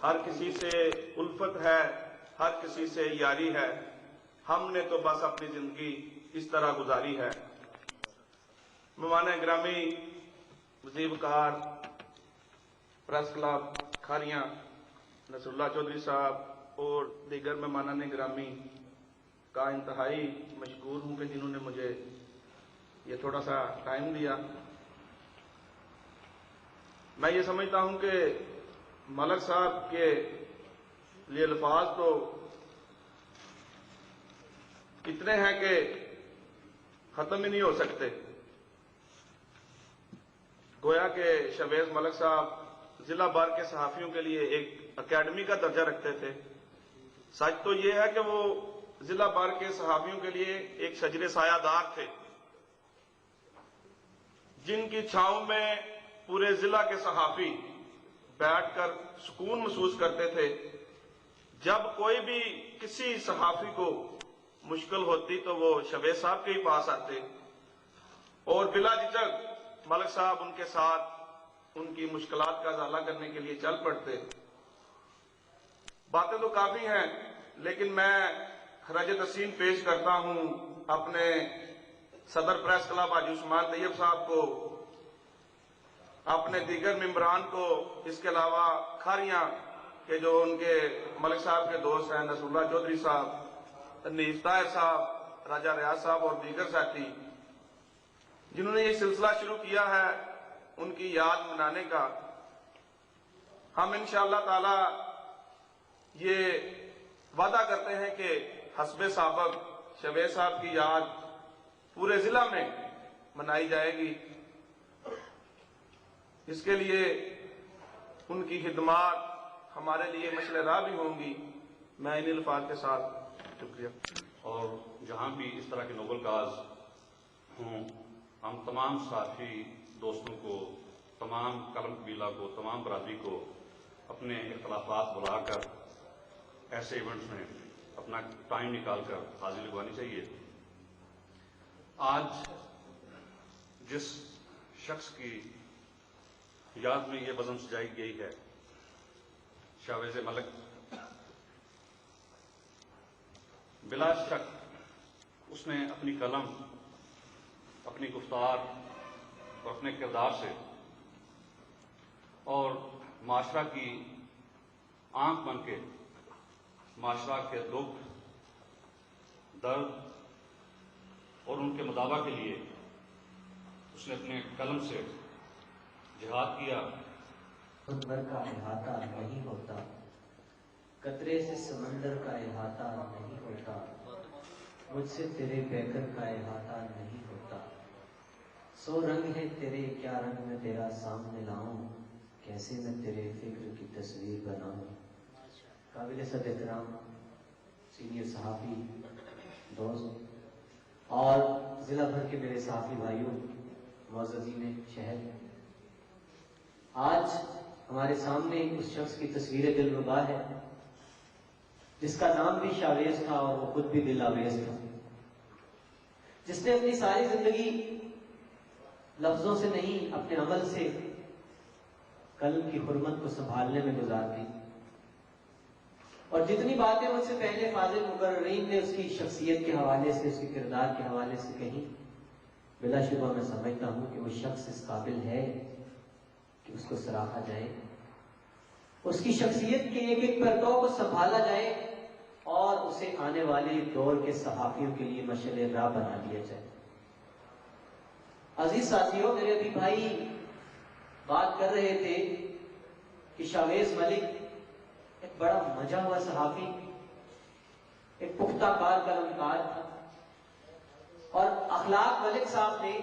ہر کسی سے الفت ہے، ہر کسی سے یاری ہے، ہم نے تو بس اپنی زندگی اس طرح گزاری ہے۔ مہمان گرامی، وزیر وقار پریس کلب کھاریاں نصر اللہ چودھری صاحب اور دیگر مہمانان گرامی کا انتہائی مشکور ہوں کہ جنہوں نے مجھے یہ تھوڑا سا ٹائم دیا۔ میں یہ سمجھتا ہوں کہ ملک صاحب کے لیے الفاظ تو اتنے ہیں کہ ختم ہی نہیں ہو سکتے۔ گویا کہ شہبیز ملک صاحب ضلع بار کے صحافیوں کے لیے ایک اکیڈمی کا درجہ رکھتے تھے۔ سچ تو یہ ہے کہ وہ ضلع بار کے صحافیوں کے لیے ایک شجر سایہ دار تھے، جن کی چھاؤں میں پورے ضلع کے صحافی بیٹھ کر سکون محسوس کرتے تھے۔ جب کوئی بھی کسی صحافی کو مشکل ہوتی تو وہ شہبیز صاحب کے ہی پاس آتے اور بلا جھجک ملک صاحب ان کے ساتھ ان کی مشکلات کا ازالہ کرنے کے لیے چل پڑتے۔ باتیں تو کافی ہیں، لیکن میں خراج تحسین پیش کرتا ہوں اپنے صدر پریس کلب حاجی عثمان طیب صاحب کو، اپنے دیگر ممبران کو، اس کے علاوہ کھاریاں کہ جو ان کے ملک صاحب کے دوست ہیں، نصر اللہ چودھری صاحب، تنیف طاہر صاحب، راجہ ریاض صاحب اور دیگر ساتھی جنہوں نے یہ سلسلہ شروع کیا ہے، ان کی یاد منانے کا۔ ہم انشاءاللہ تعالی یہ وعدہ کرتے ہیں کہ حسب سابق شہبیز صاحب کی یاد پورے ضلع میں منائی جائے گی۔ اس کے لیے ان کی خدمات ہمارے لیے مشعل راہ بھی ہوں گی۔ میں ان الفاظ کے ساتھ شکریہ۔ اور جہاں بھی اس طرح کے نوبل کاز ہوں، ہم تمام ساتھی دوستوں کو، تمام قلم قبیلہ کو، تمام برادری کو اپنے اختلافات بلا کر ایسے ایونٹس میں اپنا ٹائم نکال کر حاضری لگوانی چاہیے۔ آج جس شخص کی یاد میں یہ بزم سجائی گئی ہے، شہبیز ملک، بلا شک اس نے اپنی قلم، اپنی گفتار اور اپنے کردار سے اور معاشرہ کی آنکھ بن کے معاشرہ کے دکھ، درد اور ان کے مداوع کے لیے اس نے اپنے قلم سے جہاد کیا۔ بھر کا احاطہ نہیں ہوتا، قطرے سے سمندر کا احاطہ نہیں ہوتا، مجھ سے تیرے پیکر کا احاطہ نہیں ہوتا، سو رنگ ہے تیرے کیا رنگ میں تیرا سامنے لاؤں، کیسے میں تیرے فکر کی تصویر بناؤں۔ قابل صد احترام سینئر صحافی دوست اور ضلع بھر کے میرے صحافی بھائیوں، معززین شہر، آج ہمارے سامنے اس شخص کی تصویر دلربا ہے جس کا نام بھی شہبیز تھا اور وہ خود بھی دل آویز تھا، جس نے اپنی ساری زندگی لفظوں سے نہیں اپنے عمل سے قلم کی حرمت کو سنبھالنے میں گزار دی۔ اور جتنی باتیں مجھ سے پہلے فاضل مقررین نے اس کی شخصیت کے حوالے سے، اس کے کردار کے حوالے سے کہیں، بلا شبہ میں سمجھتا ہوں کہ وہ شخص اس قابل ہے کہ اس کو سراہا جائے، اس کی شخصیت کے ایک ایک پرتو کو سنبھالا جائے اور اسے آنے والے دور کے صحافیوں کے لیے مشعل راہ بنا دیا جائے۔ عزیز ساتھیوں، میرے ابھی بھائی بات کر رہے تھے کہ شہبیز ملک ایک بڑا مجا ہوا صحافی، ایک پختہ کار قلمکار تھا، اور اخلاق ملک صاحب نے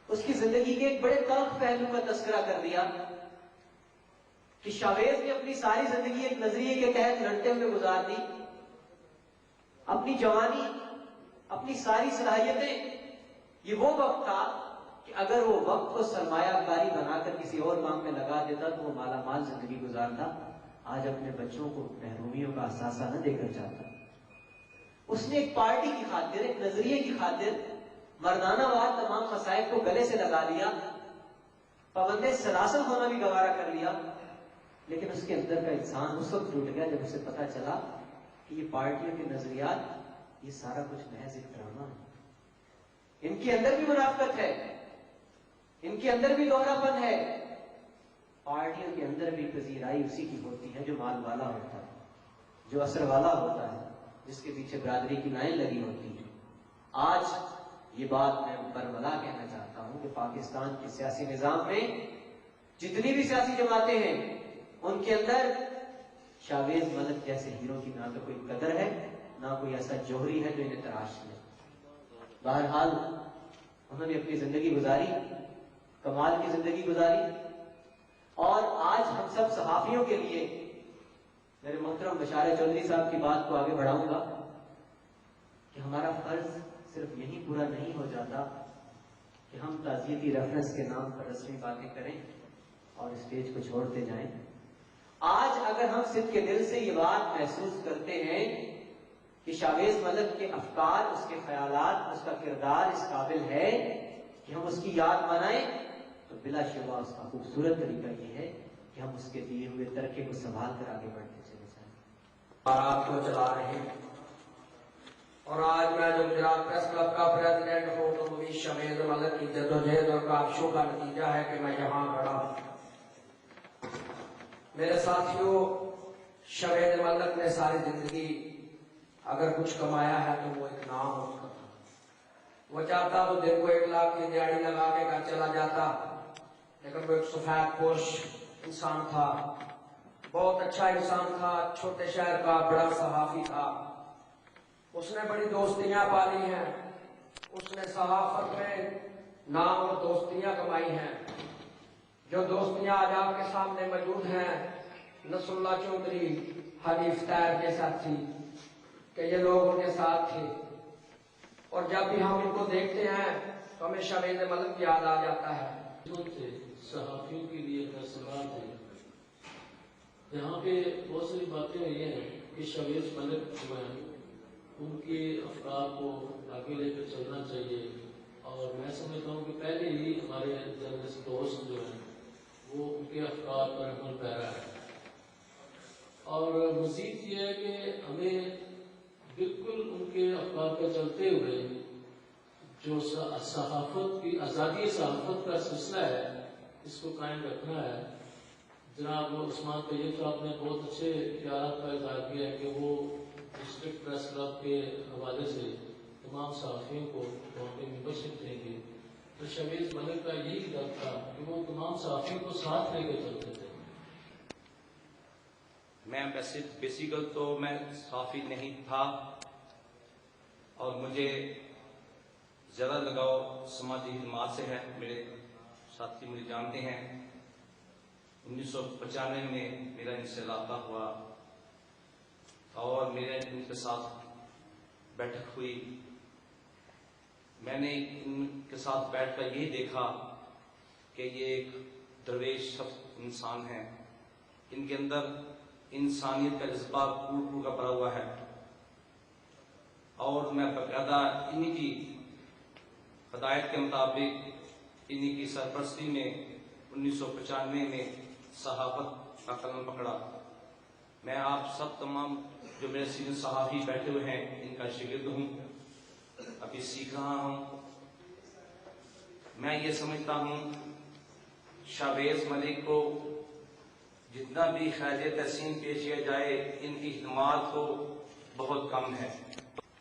اس کی زندگی کے ایک بڑے تلخ پہلو کا تذکرہ کر دیا کہ شہبیز نے اپنی ساری زندگی ایک نظریے کے تحت لڑتے ہوئے گزار دی۔ اپنی جوانی، اپنی ساری صلاحیتیں، یہ وہ وقت تھا کہ اگر وہ وقت کو سرمایہ کاری بنا کر کسی اور کام میں لگا دیتا تو وہ مالا مال زندگی گزارتا، آج اپنے بچوں کو محرومیوں کا احساسہ نہ دے کر جاتا۔ اس نے ایک پارٹی کی خاطر، ایک نظریے کی خاطر مردانہ وار تمام مسائل کو گلے سے لگا لیا، پابند سلاسل ہونا بھی گوارا کر لیا، لیکن اس کے اندر کا انسان اس وقت ٹوٹ گیا جب اسے پتا چلا کہ یہ پارٹیوں کے نظریات، یہ سارا کچھ محض ایک ڈرامہ ہے، ان کے اندر بھی منافقت ہے، ان کے اندر بھی دوہرا پن ہے، پارٹیوں کے اندر بھی پذیرائی اسی کی ہوتی ہے جو مال والا ہوتا ہے، جو اثر والا ہوتا ہے، جس کے پیچھے برادری کی لائن لگی ہوتی ہے۔ آج یہ بات میں برملا کہنا چاہتا ہوں کہ پاکستان کے سیاسی نظام میں جتنی بھی سیاسی جماعتیں ہیں ان کے اندر شاویز ملک جیسے ہیرو کی نہ تو کوئی قدر ہے، نہ کوئی ایسا جوہری ہے جو انہیں تراش لے۔ بہرحال انہوں نے اپنی زندگی گزاری، کمال کی زندگی گزاری، اور آج ہم سب صحافیوں کے لیے میرے محترم بشارہ چودھری صاحب کی بات کو آگے بڑھاؤں گا کہ ہمارا فرض صرف یہی پورا نہیں ہو جاتا کہ ہم تعزیتی ریفرنس کے نام پر رسمی باتیں کریں اور اسٹیج کو چھوڑتے جائیں۔ آج اگر ہم صدق کے دل سے یہ بات محسوس کرتے ہیں کہ شاویز ملک کے افکار، اس کے خیالات، اس کا کردار اس قابل ہے کہ ہم اس کی یاد منائیں، تو بلا شبہ اس کا خوبصورت طریقہ یہ ہے کہ ہم اس کے دیے ہوئے ترکے کو سنبھال کر آگے بڑھتے چلے جائیں۔ بارات کو چلا رہے ہیں، اور آج میں جو گجرات پریس کلب کا پریزیڈنٹ ہوں تو بھی شاویز ملک کی جدوجہد اور کاوشوں کا نتیجہ ہے کہ میں یہاں کھڑا ہوں۔ میرے ساتھیوں، شاویز ملک نے ساری زندگی اگر کچھ کمایا ہے تو وہ ایک نام اس کا تھا۔ وہ چاہتا تو دن کو 1 لاکھ کی دیہڑی لگا کے گھر چلا جاتا، لیکن وہ ایک سفید پوش انسان تھا، بہت اچھا انسان تھا، چھوٹے شہر کا بڑا صحافی تھا۔ اس نے بڑی دوستیاں پالی ہیں، اس نے صحافت میں نام اور دوستیاں کمائی ہیں۔ جو دوستیاں آج آپ کے سامنے موجود ہیں، نصر اللہ چودھری، حنیف طاہر کے ساتھی، کہ یہ لوگ ان کے ساتھ تھے، اور جب بھی ہم ان کو دیکھتے ہیں تو ہمیں شاویز ملک یاد آ جاتا ہے۔ صحافیوں کے لیے فیصلات ہیں، یہاں پہ بہت ساری باتیں ہوئی ہیں کہ شاویز ملک جو ہیں ان کے افکار کو آگے لے کر چلنا چاہیے، اور میں سمجھتا ہوں کہ پہلے ہی ہمارے جرنلسٹ دوست جو ہیں وہ ان کے افکار پر عمل پیرا ہے، اور مزید یہ ہے کہ ہمیں بالکل ان کے افکار پر چلتے ہوئے جو صحافت کی آزادی، صحافت کا سلسلہ ہے، اس کو قائم رکھنا ہے۔ جناب عثمان طیب صاحب نے بہت اچھے خیالات کا اظہار کیا ہے کہ وہ ڈسٹرکٹ پریس کلب کے حوالے سے تمام صحافیوں کو وہاں پہ ممبرشپ دیں گے، تو شاویز ملک کا یہی ڈر تھا کہ وہ تمام صحافیوں کو ساتھ لے کے چلتے تھے۔ میں بیسیکل تو میں صحافی نہیں تھا، اور مجھے زیادہ لگاؤ سماجی خدمات سے ہے، میرے ساتھی مجھے جانتے ہیں۔ 1995 میں میرا ان سے رابطہ ہوا اور میرے ان کے ساتھ بیٹھک ہوئی۔ میں نے ان کے ساتھ بیٹھ کر یہی دیکھا کہ یہ ایک درویش انسان ہیں، ان کے اندر انسانیت کا جذبہ کوٹ کا بھرا ہوا ہے، اور میں باقاعدہ انہی کی ہدایت کے مطابق، انہی کی سرپرستی میں 1995 میں صحافت کا قلم پکڑا۔ میں آپ سب تمام جو میرے سینئر صحافی بیٹھے ہوئے ہیں ان کا شاگرد ہوں، ابھی سیکھ رہا ہوں۔ میں یہ سمجھتا ہوں شاویز ملک کو جتنا بھی خراج تحسین پیش کیا جائے، ان کی خدمات کو بہت کم ہے۔